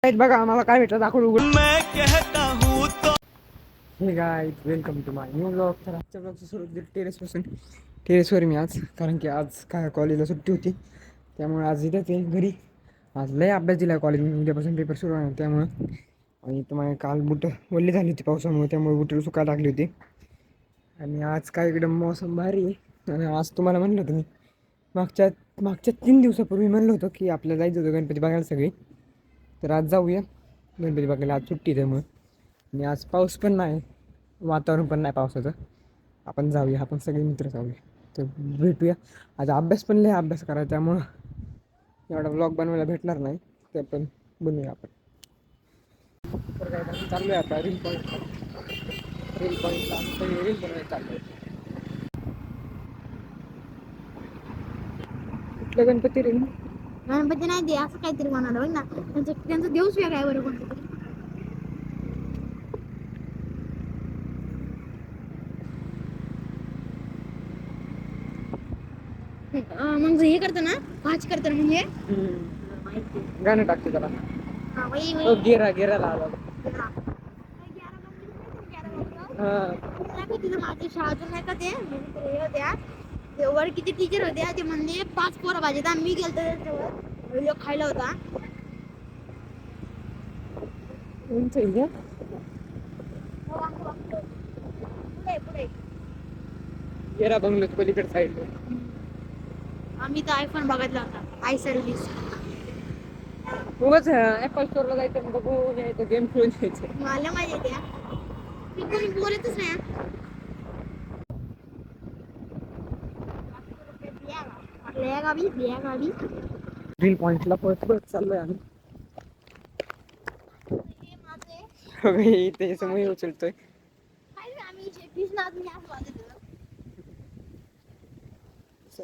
बघा आम्हाला काय भेटलं दाखवून उघड. Hey guys welcome to my new blog. तर आजच्या ब्लॉगची सुरुवात टेरेसपासून. टेरेसवर मी आज, कारण की आज काय कॉलेजला सुट्टी होती, त्यामुळे आज इथंच आहे घरी. आज लय अभ्यास दिला कॉलेजमध्ये, उद्यापासून पेपर सुरू आहे त्यामुळं. आणि तुम्हाला काल बुटं वल्ली झाली होती पावसामुळे, त्यामुळे बुटं सुकायला लागली होती. आणि आज काय एकदम मौसम भारी आहे. आणि आज तुम्हाला म्हणलं होतं मी मागच्या 3 दिवसापूर्वी म्हणलं होतं की आपल्याला जायचं होतं गणपती बघायला सगळी. तर आज जाऊया गणपती बघायला. आज सुट्टी त्यामुळे, आणि आज पाऊस पण नाही, वातावरण पण नाही पावसाचं. आपण जाऊया, आपण सगळे मित्र जाऊया. तर भेटूया. आज अभ्यास पण लय अभ्यास करायचा, त्यामुळं एवढा व्लॉग बनवायला भेटणार नाही, ते पण बनवूया आपण. तर काय चालू आहे आता रील पॉईंटला रील बनवायला चालू आहे. कुठलं गणपती रील? गणपती नाही दे, असं काहीतरी म्हणाला बघ ना. त्यांचा दिवस वेगळा आहे बरं कोणतं तरी. मग हे करतं ना, भाज करतं म्हणजे गाणं टाकते त्याला. तो गेराला आला. तिथं माझ्या शाळेतून नाही का ते हे होत्या, ते वर किती टीचर होत्या, ते म्हणले 5 पोरं पाहिजेत. आणि मी गेलतो त्याच्यावर व्हिडिओ खायला होता. पुढे गेरा बंगलोच पलीकडे साईडला. आम्ही तर आयफोन बघितला होता, आय सर्व्हिस. उगाच ऍपल स्टोरला जायचं, बघून यायचं, गेम खेळून यायचं. मला माहिती आहे, मी कोणी बोलतच नाही. गावी रील पॉइंटला पळत चाललोय आम्ही. इथे समोर उचलतोय.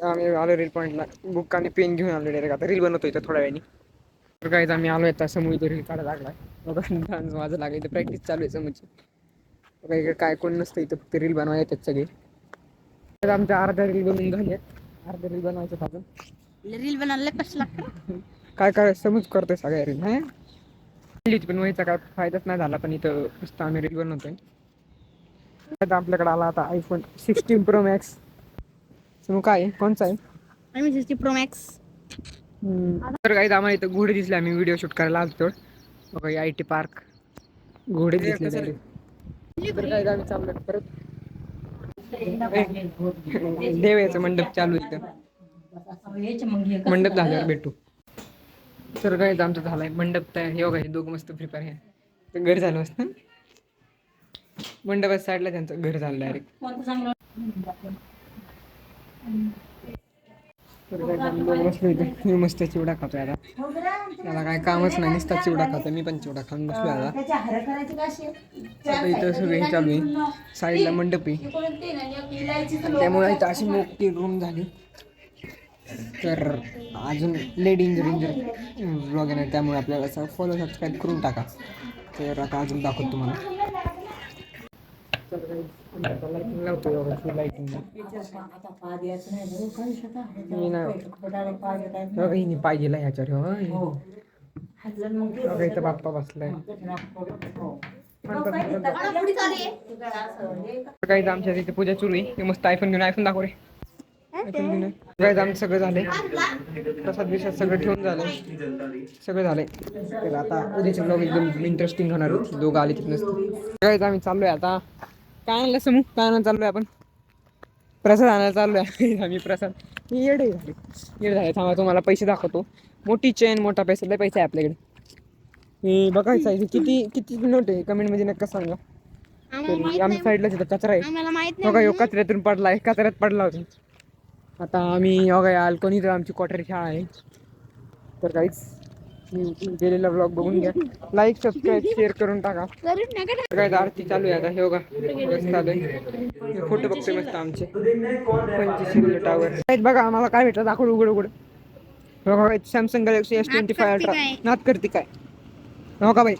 आम्ही आलो रील पॉइंटला, बुक आणि पेन घेऊन आलो डायरेक्ट. आता रील बनवतोय तर थोड्या वेळाने. तर काय आम्ही आलो आता समोर, रील काढायला लागलाय. डान्स माझं लागायचं, प्रॅक्टिस चालू आहे समोरची. इकडे काय कोण नसतं इथं, फक्त रील बनवायला येतात सगळे. तर आमच्या अर्ध्या रील बनवून झाल्यात, अर्ध्या रील बनवायचं अजून. रील बनवायला कसं लागतं? काय समज करतोय सगळ्या रील. पण व्हायचा काय फायदाच नाही झाला, पण इथं नुसतं आम्ही रील बनवतोय. आपल्याकडे आला आता आयफोन 16 Pro Max. मग काय कोणचा आहे? आम्ही 60 Pro Max. तर काही आम्हाला इथं घोडे दिसले, आम्ही व्हिडिओ शूट करायला आलतो बघा. IT पार्क घोडे दिसले डायरेक्ट. तर काय आम्ही चाललोय परत. देवाचं मंडप चालू इथं, मंडप झाल्यावर भेटू. तर काय आमचं झालाय मंडप तयार. हे बघा, हे दोघं मस्त प्रिपेअर आहे. तर घर झालं मस्त. मंडपाच्या साईडला त्यांचं घर झालं डायरेक्ट. मस्त चिवडा खातोय आता. त्याला काय कामच नाही, नुसता चिवडा खातोय. मी पण चिवडा खाऊन बसलो आता. इथं सगळं हे चालू आहे, साईडला मंडप आहे, त्यामुळे इथं अशी मोठी रूम झाली. तर अजून लेडी इंजर ब्लॉग येणार, त्यामुळे आपल्याला असं फॉलो सबस्क्राईब करून टाका. तर आता अजून दाखवतो तुम्हाला. लाईटिंग पाय गेला ह्याच्यावर. इथं बाप्पा बसलाय. काही आमच्या तिथे पूजा सुरू आहे. मस्त आयफोन घेऊन, आयफोन दाखव रे. काय आमचं सगळं झालंय, प्रसाद बिसाद सगळं ठेवून झालंय, सगळं झालंय. तर आता उद्याचे ब्लॉग एकदम इंटरेस्टिंग होणार. दोघं आले तिथे नसतं. काय आम्ही चाललोय आता. काय आणलं समूह, काय आणायला चाललोय आपण? प्रसाद आणायला चाललोय आम्ही. प्रसाद येडे झाले. थांबा तुम्हाला पैसे दाखवतो. मोठी चेन, मोठा पैसा, लय पैसा आहे आपल्याकडे. हे बघायचं आहे किती नोट आहे, कमेंट मध्ये नक्का सांगा. आमच्या साईडला तिथं कचरा आहे बघा. कचऱ्यातून पडलाय, कचऱ्यात पडला होता. आता आम्ही याल कोणी तर, आमची क्वार्टर शाळा आहे. तर काहीच गेलेला ब्लॉग बघून घ्या, लाईक सबस्क्राईब शेअर करून टाका. काय आरती चालू आहे आता. हे बघा फोटो बघतोय मस्त आमचे 25 टावर. बघा आम्हाला काय भेटलं दाखवू उघड. बघा सॅमसंग गॅलेक्सी S25 अल्ट्रा. नाद करते काय हो का बाई.